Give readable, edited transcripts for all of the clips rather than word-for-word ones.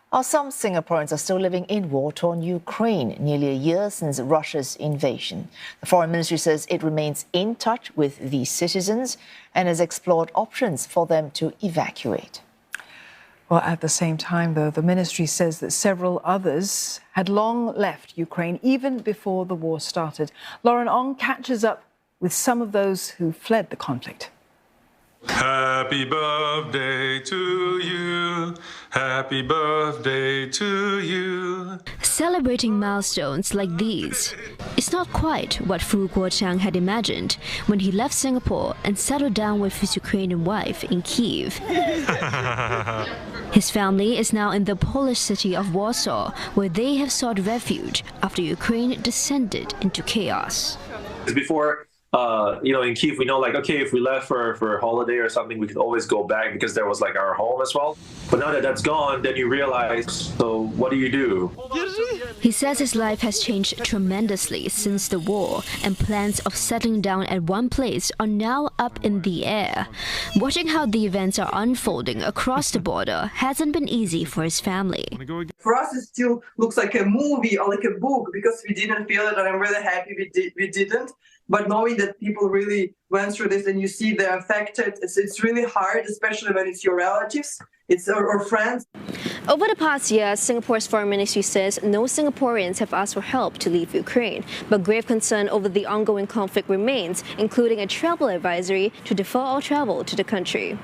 While some Singaporeans are still living in war-torn Ukraine, nearly a year since Russia's invasion. The Foreign Ministry says it remains in touch with these citizens and has explored options for them to evacuate. Well, at the same time, though, the ministry says that several others had long left Ukraine even before the war started. Lauren Ong catches up with some of those who fled the conflict. Happy birthday to you. Happy birthday to you. Celebrating milestones like these is not quite what Fu Guoqiang had imagined when he left Singapore and settled down with his Ukrainian wife in Kyiv. His family is now in the Polish city of Warsaw, where they have sought refuge after Ukraine descended into chaos. Before, in Kyiv, we know, okay, if we left for a holiday or something, we could always go back because there was our home as well. But now that that's gone, then you realize, so what do you do? He says his life has changed tremendously since the war, and plans of settling down at one place are now up in the air. Watching how the events are unfolding across the border hasn't been easy for his family. For us, it still looks like a movie or like a book because we didn't feel it, and I'm really happy we didn't. But knowing that people really went through this and you see they're affected, it's really hard, especially when it's your relatives, or friends. Over the past year, Singapore's Foreign Ministry says no Singaporeans have asked for help to leave Ukraine, but grave concern over the ongoing conflict remains, including a travel advisory to defer all travel to the country.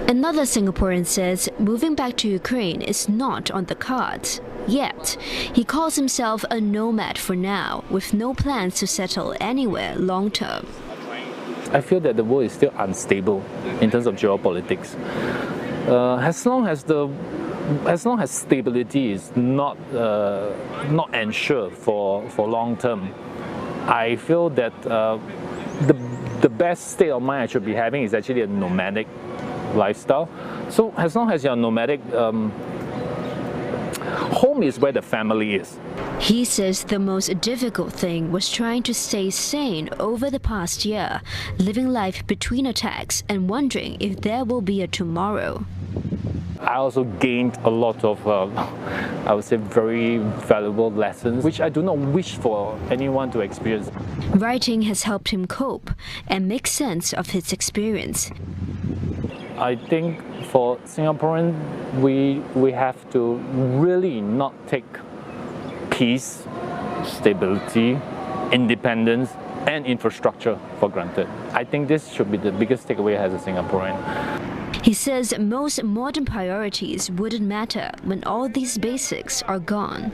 Another Singaporean says moving back to Ukraine is not on the cards. Yet, he calls himself a nomad for now, with no plans to settle anywhere long-term. I feel that the world is still unstable in terms of geopolitics. As long as stability is not ensured for long term, I feel that the best state of mind I should be having is actually a nomadic lifestyle. So as long as you're nomadic, home is where the family is. He says the most difficult thing was trying to stay sane over the past year, living life between attacks and wondering if there will be a tomorrow. I also gained a lot of, I would say, very valuable lessons, which I do not wish for anyone to experience. Writing has helped him cope and make sense of his experience. I think for Singaporeans, we have to really not take peace, stability, independence, and infrastructure for granted. I think this should be the biggest takeaway as a Singaporean. He says most modern priorities wouldn't matter when all these basics are gone.